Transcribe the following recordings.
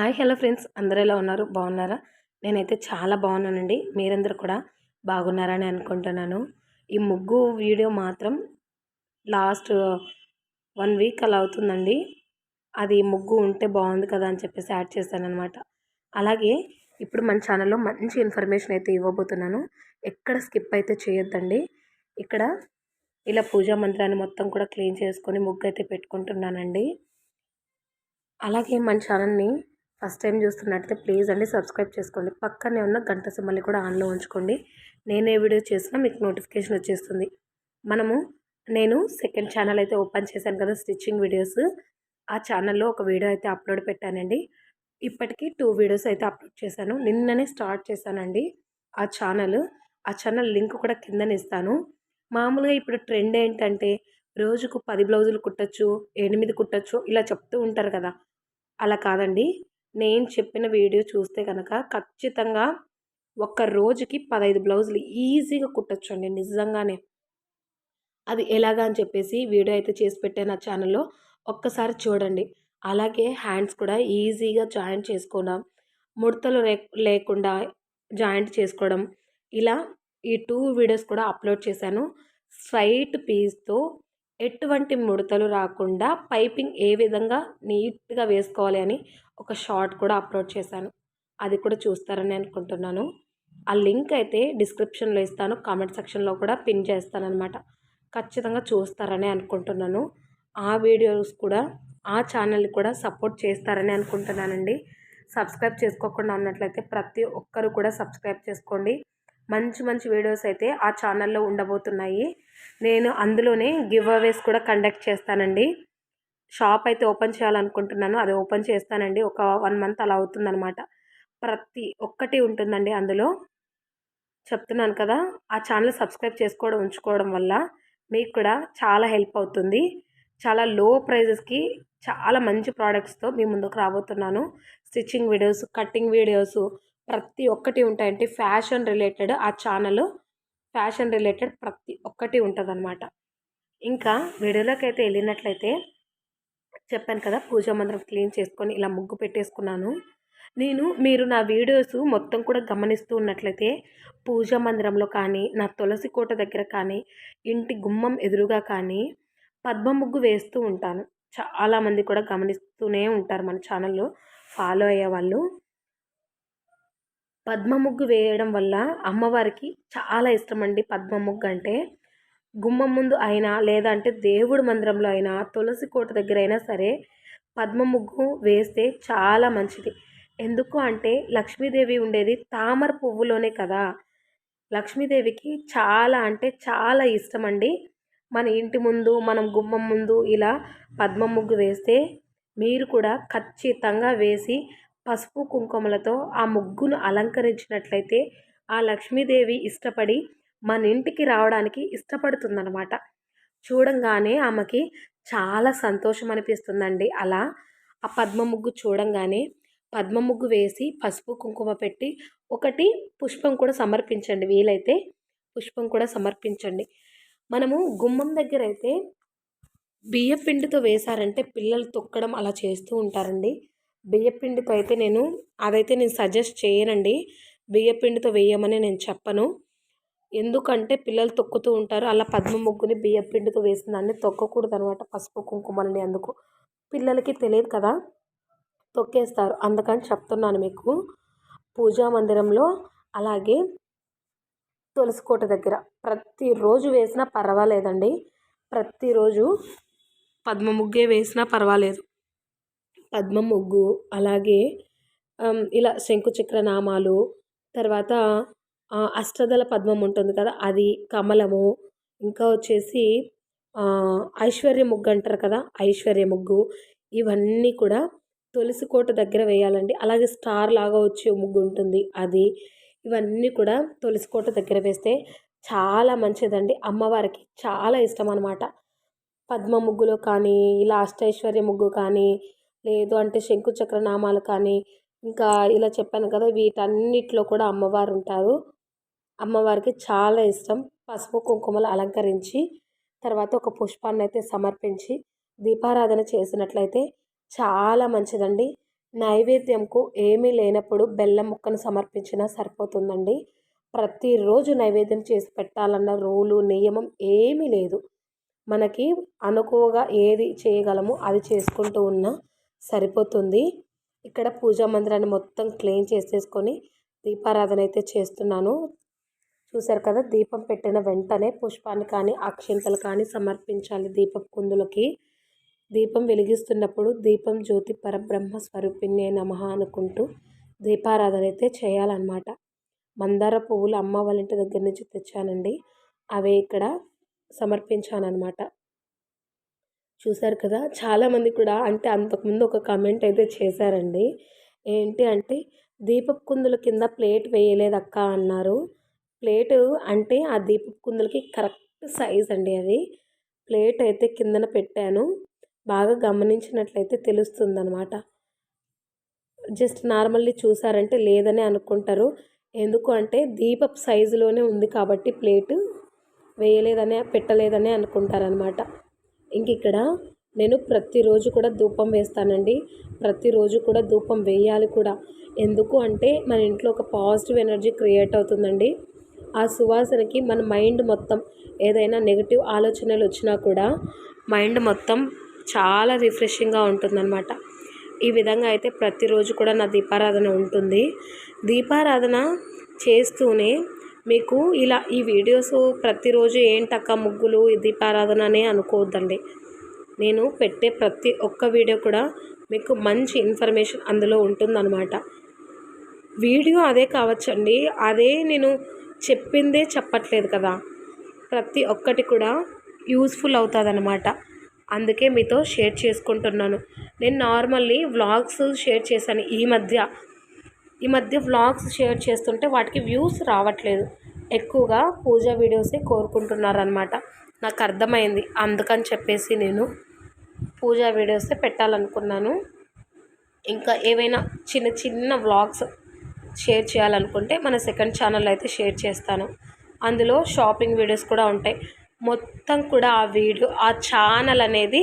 Hello friends, అందరూ ఎలా ఉన్నారు? బాగున్నారా? నేనైతే చాలా బాగున్నానండి. మీరందరూ కూడా బాగున్నారని అనుకుంటున్నాను. ఈ ముగ్గు వీడియో మాత్రం లాస్ట్ 1 వీక్ అలా అవుతుందండి. అది ముగ్గు ఉంటే బాగుంది కదా అని చెప్పేసి యాడ్ చేశాననమాట. అలాగే ఇప్పుడు మన ఛానల్లో మంచి ఇన్ఫర్మేషన్ అయితే ఇవ్వబోతున్నాను. ఎక్కడ స్కిప్ అయితే చేయొద్దండి. ఇక్కడ ఇలా పూజా మందిరాన్ని మొత్తం కూడా క్లీన్ చేసుకొని ముగ్గు అయితే పెట్టుకుంటున్నానండి. అలాగే మన ఛానల్ని ఫస్ట్ టైం చూస్తున్నట్టయితే ప్లీజ్ అండి సబ్స్క్రైబ్ చేసుకోండి. పక్కనే ఉన్న గంట సింబల్ని కూడా ఆన్లో ఉంచుకోండి. నేను ఏ వీడియో చేసినా మీకు నోటిఫికేషన్ వచ్చేస్తుంది. నేను సెకండ్ ఛానల్ అయితే ఓపెన్ చేశాను కదా, స్టిచ్చింగ్ వీడియోస్. ఆ ఛానల్లో ఒక వీడియో అయితే అప్లోడ్ పెట్టానండి. ఇప్పటికీ 2 వీడియోస్ అయితే అప్లోడ్ చేశాను. నిన్ననే స్టార్ట్ చేశానండి ఆ ఛానల్. ఆ ఛానల్ లింక్ కూడా కిందనే ఇస్తాను. మామూలుగా ఇప్పుడు ట్రెండ్ ఏంటంటే రోజుకు 10 బ్లౌజులు కుట్టచ్చు, 8 కుట్టచ్చు ఇలా చెప్తూ ఉంటారు కదా. అలా కాదండి. నేను చెప్పిన వీడియో చూస్తే కనుక ఖచ్చితంగా ఒక్క రోజుకి 15 బ్లౌజులు ఈజీగా కుట్టొచ్చండి నిజంగానే. అది ఎలాగా అని చెప్పేసి వీడియో అయితే చేసి పెట్టాను ఆ ఛానల్లో. ఒక్కసారి చూడండి. అలాగే హ్యాండ్స్ కూడా ఈజీగా జాయింట్ చేసుకోవడం, ముడతలు లేకుండా జాయింట్ చేసుకోవడం, ఇలా ఈ 2 వీడియోస్ కూడా అప్లోడ్ చేశాను. స్ట్రైట్ పీస్‌తో ఎటువంటి ముడతలు రాకుండా పైపింగ్ ఏ విధంగా నీట్‌గా వేసుకోవాలి అని ఒక షార్ట్ కూడా అప్లోడ్ చేశాను. అది కూడా చూస్తారని అనుకుంటున్నాను. ఆ లింక్ అయితే డిస్క్రిప్షన్‌లో ఇస్తాను. కామెంట్ సెక్షన్‌లో కూడా పిన్ చేస్తాననమాట. ఖచ్చితంగా చూస్తారని అనుకుంటున్నాను. ఆ వీడియోస్ కూడా ఆ ఛానల్‌ని కూడా సపోర్ట్ చేస్తారని అనుకుంటున్నానండి. సబ్స్క్రైబ్ చేసుకోకుండా ఉన్నట్లయితే ప్రతి ఒక్కరు కూడా సబ్స్క్రైబ్ చేసుకోండి. మంచి మంచి వీడియోస్ అయితే ఆ ఛానల్లో ఉండబోతున్నాయి. నేను అందులోనే గివ్ అవేస్ కూడా కండక్ట్ చేస్తానండి. షాప్ అయితే ఓపెన్ చేయాలనుకుంటున్నాను. అది ఓపెన్ చేస్తానండి. ఒక 1 మంత్ అలా అవుతుందనమాట. ప్రతి ఒక్కటి ఉంటుందండి అందులో. చెప్తున్నాను కదా, ఆ ఛానల్ సబ్స్క్రైబ్ చేసుకోవడం ఉంచుకోవడం వల్ల మీకు కూడా చాలా హెల్ప్ అవుతుంది. చాలా లో ప్రైజెస్‌కి చాలా మంచి ప్రోడక్ట్స్‌తో మీ ముందుకు రాబోతున్నాను. స్టిచ్చింగ్ వీడియోస్, కటింగ్ వీడియోస్ ప్రతి ఒక్కటి ఉంటాయండి. ఫ్యాషన్ రిలేటెడ్ ఆ ఛానల్, ఫ్యాషన్ రిలేటెడ్ ప్రతి ఒక్కటి ఉంటుందన్నమాట. ఇంకా వీడియోలోకైతే వెళ్ళినట్లయితే చెప్పాను కదా, పూజా మందిరం క్లీన్ చేసుకొని ఇలా ముగ్గు పెట్టేసుకున్నాను. మీరు నా వీడియోస్ మొత్తం కూడా గమనిస్తూ ఉన్నట్లయితే పూజా మందిరంలో కానీ, నా తులసి కోట దగ్గర కానీ, ఇంటి గుమ్మం ఎదురుగా కానీ పద్మ ముగ్గు వేస్తూ ఉంటాను. చాలామంది కూడా గమనిస్తూనే ఉంటారు మన ఛానల్లో ఫాలో అయ్యేవాళ్ళు. పద్మ ముగ్గు వేయడం వల్ల అమ్మవారికి చాలా ఇష్టమండి పద్మ ముగ్గు అంటే. గుమ్మం ముందు అయినా, లేదంటే దేవుడి మందిరంలో అయినా, తులసి కోట దగ్గర అయినా సరే పద్మ ముగ్గు వేస్తే చాలా మంచిది. ఎందుకు అంటే లక్ష్మీదేవి ఉండేది తామర పువ్వులోనే కదా. లక్ష్మీదేవికి చాలా అంటే చాలా ఇష్టమండి. మన ఇంటి ముందు, మనం గుమ్మం ముందు ఇలా పద్మ ముగ్గు వేస్తే మీరు కూడా ఖచ్చితంగా వేసి పసుపు కుంకుమలతో ఆ ముగ్గును అలంకరించినట్లయితే ఆ లక్ష్మీదేవి ఇష్టపడి మన ఇంటికి రావడానికి ఇష్టపడుతుందనమాట. చూడంగానే ఆమెకి చాలా సంతోషం అనిపిస్తుందండి. అలా ఆ పద్మ ముగ్గు చూడంగానే పద్మ ముగ్గు వేసి పసుపు కుంకుమ పెట్టి ఒకటి పుష్పం కూడా సమర్పించండి. వీలైతే పుష్పం కూడా సమర్పించండి. మనము గుమ్మం దగ్గర అయితే బియ్యపిండితో వేశారంటే పిల్లలు తొక్కడం అలా చేస్తూ ఉంటారండి. బియ్యపిండితో అయితే అదైతే నేను సజెస్ట్ చేయనండి. బియ్యపిండితో వేయమని నేను చెప్పను. ఎందుకంటే పిల్లలు తొక్కుతూ ఉంటారు. అలా పద్మ ముగ్గుని బియ్యపిండితో వేసిన దాన్ని తొక్కకూడదనమాట, పసుపు కుంకుమలని. అందుకు పిల్లలకి తెలియదు కదా, తొక్కేస్తారు. అందుకని చెప్తున్నాను మీకు. పూజా మందిరంలో అలాగే తులసి కోట దగ్గర ప్రతిరోజు వేసినా పర్వాలేదండి. ప్రతిరోజు పద్మ ముగ్గే వేసినా పర్వాలేదు. పద్మ ముగ్గు అలాగే ఇలా శంకుచక్ర నామాలు, తర్వాత అష్టదళ పద్మం ఉంటుంది కదా అది, కమలము, ఇంకా వచ్చేసి ఐశ్వర్య ముగ్గు అంటారు కదా, ఐశ్వర్య ముగ్గు, ఇవన్నీ కూడా తులసి కోట దగ్గర వేయాలండి. అలాగే స్టార్ లాగా వచ్చే ముగ్గు ఉంటుంది అది. ఇవన్నీ కూడా తులసి కోట దగ్గర వేస్తే చాలా మంచిదండి. అమ్మవారికి చాలా ఇష్టం అనమాట. పద్మ ముగ్గులో కానీ, ఇలా అష్టైశ్వర్య ముగ్గు కానీ, లేదు అంటే శంకుచక్ర నామాలు కానీ, ఇంకా ఇలా చెప్పాను కదా, వీటన్నిటిలో కూడా అమ్మవారు ఉంటారు. అమ్మవారికి చాలా ఇష్టం. పసుపు కుంకుమలు అలంకరించి తర్వాత ఒక పుష్పాన్ని అయితే సమర్పించి దీపారాధన చేసినట్లయితే చాలా మంచిదండి. నైవేద్యంకు ఏమీ లేనప్పుడు బెల్లం ముక్కను సమర్పించినా సరిపోతుందండి. ప్రతిరోజు నైవేద్యం చేసి పెట్టాలన్న రూలు, నియమం ఏమీ లేదు. మనకి అనుకువగా ఏది చేయగలమో అది చేసుకుంటూ ఉన్నా సరిపోతుంది. ఇక్కడ పూజా మందిరాన్ని మొత్తం క్లీన్ చేసేసుకొని దీపారాధన అయితే చేస్తున్నాను. చూసారు కదా, దీపం పెట్టిన వెంటనే పుష్పాన్ని కానీ అక్షింతలు కానీ సమర్పించాలి దీపపు కుందులకి. దీపం వెలిగిస్తున్నప్పుడు దీపం జ్యోతి పరబ్రహ్మ స్వరూపిణ్యే నమః అనుకుంటూ దీపారాధన అయితే చేయాలన్నమాట. మందార పువ్వులు అమ్మ వాళ్ళ ఇంటి దగ్గర నుంచి తెచ్చానండి. అవే ఇక్కడ సమర్పించానన్నమాట. చూసారు కదా, చాలామంది కూడా అంటే అంతకుముందు ఒక కామెంట్ అయితే చేశారండి. ఏంటి అంటే, దీపపు కుందుల కింద ప్లేట్ వేయలేదక్క అన్నారు. ప్లేటు అంటే ఆ దీపపు కుందులకి కరెక్ట్ సైజ్ అండి అది. ప్లేట్ అయితే కిందన పెట్టాను. బాగా గమనించినట్లయితే తెలుస్తుందనమాట. జస్ట్ నార్మల్లీ చూసారంటే లేదని అనుకుంటారు. ఎందుకు అంటే దీపపు సైజులోనే ఉంది కాబట్టి ప్లేటు వేయలేదనే పెట్టలేదనే అనుకుంటారనమాట. ఇంక ఇక్కడ నేను ప్రతిరోజు కూడా ధూపం వేస్తానండి. ప్రతిరోజు కూడా ధూపం వేయాలి కూడా. ఎందుకు అంటే మన ఇంట్లో ఒక పాజిటివ్ ఎనర్జీ క్రియేట్ అవుతుందండి. ఆ సువాసనకి మన మైండ్ మొత్తం ఏదైనా నెగిటివ్ ఆలోచనలు వచ్చినా కూడా మైండ్ మొత్తం చాలా రిఫ్రెషింగ్గా ఉంటుందన్నమాట. ఈ విధంగా అయితే ప్రతిరోజు కూడా నా దీపారాధన ఉంటుంది. దీపారాధన చేస్తూనే మీకు ఇలా ఈ వీడియోస్ ప్రతిరోజు ఏంటక్క ముగ్గులు దీపారాధన అనే అనుకోవద్దండి. నేను పెట్టే ప్రతి ఒక్క వీడియో కూడా మీకు మంచి ఇన్ఫర్మేషన్ అందులో ఉంటుందన్నమాట. వీడియో అదే కావచ్చండి, అదే నేను చెప్పిందే చెప్పట్లేదు కదా, ప్రతి ఒక్కటి కూడా యూస్ఫుల్ అవుతుందన్నమాట. అందుకే మీతో షేర్ చేసుకుంటున్నాను. నేను నార్మల్లీ వ్లాగ్స్ షేర్ చేశాను ఈ మధ్య వ్లాగ్స్ షేర్ చేస్తుంటే వాటికి వ్యూస్ రావట్లేదు. ఎక్కువగా పూజా వీడియోసే కోరుకుంటున్నారనమాట. నాకు అర్థమైంది. అందుకని చెప్పేసి నేను పూజా వీడియోసే పెట్టాలనుకున్నాను. ఇంకా ఏవైనా చిన్న చిన్న వ్లాగ్స్ షేర్ చేయాలనుకుంటే మన సెకండ్ ఛానల్లో అయితే షేర్ చేస్తాను. అందులో షాపింగ్ వీడియోస్ కూడా ఉంటాయి. మొత్తం కూడా ఆ ఛానల్ అనేది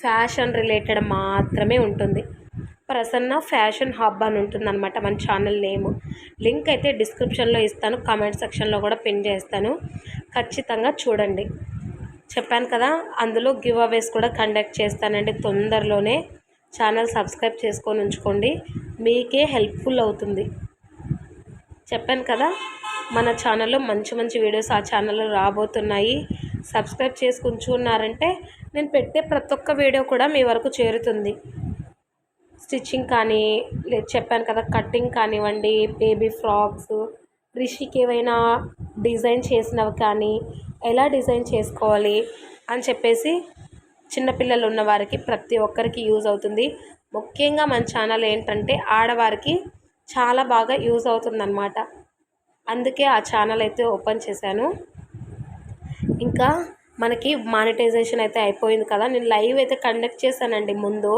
ఫ్యాషన్ రిలేటెడ్ మాత్రమే ఉంటుంది. ప్రసన్న ఫ్యాషన్ హబ్ అని ఉంటుందన్నమాట మన ఛానల్ నేమ్. లింక్ అయితే డిస్క్రిప్షన్లో ఇస్తాను, కామెంట్ సెక్షన్లో కూడా పిన్ చేస్తాను. ఖచ్చితంగా చూడండి. చెప్పాను కదా, అందులో గివ్ అవేస్ కూడా కండక్ట్ చేస్తానండి తొందరలోనే. ఛానల్ సబ్స్క్రైబ్ చేసుకొని ఉంచుకోండి, మీకే హెల్ప్ఫుల్ అవుతుంది. చెప్పాను కదా, మన ఛానల్లో మంచి మంచి వీడియోస్ ఆ ఛానల్లో రాబోతున్నాయి. సబ్స్క్రైబ్ చేసి ఉంచుకున్నారంటే నేను పెట్టే ప్రతి ఒక్క వీడియో కూడా మీ వరకు చేరుతుంది. స్టిచ్చింగ్ కానీ చెప్పాను కదా, కటింగ్ కానివ్వండి, బేబీ ఫ్రాక్స్, రిషికి ఏవైనా డిజైన్ చేసినవి కానీ ఎలా డిజైన్ చేసుకోవాలి అని చెప్పేసి చిన్నపిల్లలు ఉన్నవారికి ప్రతి ఒక్కరికి యూజ్ అవుతుంది. ముఖ్యంగా మన ఛానల్ ఏంటంటే ఆడవారికి చాలా బాగా యూజ్ అవుతుందన్నమాట. అందుకే ఆ ఛానల్ అయితే ఓపెన్ చేశాను. ఇంకా మనకి మానిటైజేషన్ అయితే అయిపోయింది కదా, నేను లైవ్ అయితే కండక్ట్ చేశానండి ముందు.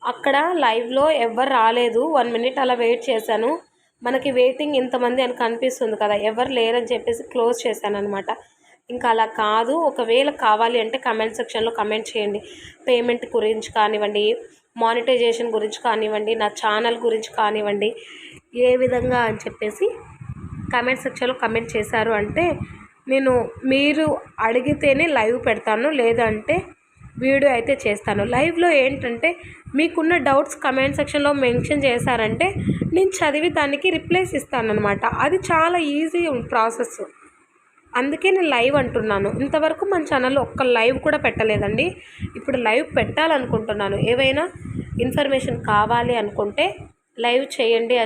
అక్కడ లైవ్లో ఎవరు రాలేదు. 1 minute అలా వెయిట్ చేశాను. మనకి వెయిటింగ్ ఇంతమంది అని కనిపిస్తుంది కదా, ఎవరు లేరని చెప్పేసి క్లోజ్ చేశాను అనమాట. ఇంకా అలా కాదు, ఒకవేళ కావాలి అంటే కమెంట్ సెక్షన్లో కమెంట్ చేయండి. పేమెంట్ గురించి కానివ్వండి, మానిటైజేషన్ గురించి కానివ్వండి, నా ఛానల్ గురించి కానివ్వండి, ఏ విధంగా అని చెప్పేసి కమెంట్ సెక్షన్లో కమెంట్ చేశారు అంటే మీరు అడిగితేనే లైవ్ పెడతాను, లేదంటే వీడియో అయితే చేస్తాను. లైవ్లో ఏంటంటే మీకున్న డౌట్స్ కమెంట్ సెక్షన్లో మెన్షన్ చేశారంటే నేను చదివి దానికి రిప్లైస్ ఇస్తానన్నమాట. అది చాలా ఈజీ ప్రాసెస్. అందుకే నేను లైవ్ అంటున్నాను. ఇంతవరకు మన ఛానల్లో ఒక్క లైవ్ కూడా పెట్టలేదండి. ఇప్పుడు లైవ్ పెట్టాలనుకుంటున్నాను. ఏవైనా ఇన్ఫర్మేషన్ కావాలి అనుకుంటే లైవ్ చేయండి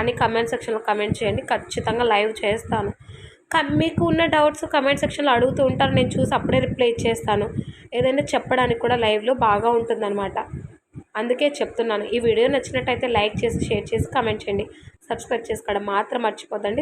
అని కమెంట్ సెక్షన్లో కమెంట్ చేయండి. ఖచ్చితంగా లైవ్ చేస్తాను. మీకు ఉన్న డౌట్స్ కమెంట్ సెక్షన్లో అడుగుతూ ఉంటారు, నేను చూసి అప్పుడే రిప్లై ఇచ్చేస్తాను. ఏదైనా చెప్పడానికి కూడా లైవ్లో బాగా ఉంటుందన్నమాట. అందుకే చెప్తున్నాను. ఈ వీడియో నచ్చినట్టయితే లైక్ చేసి, షేర్ చేసి, కమెంట్ చేయండి. సబ్స్క్రైబ్ చేసుకోవడం మాత్రం మర్చిపోద్దండి.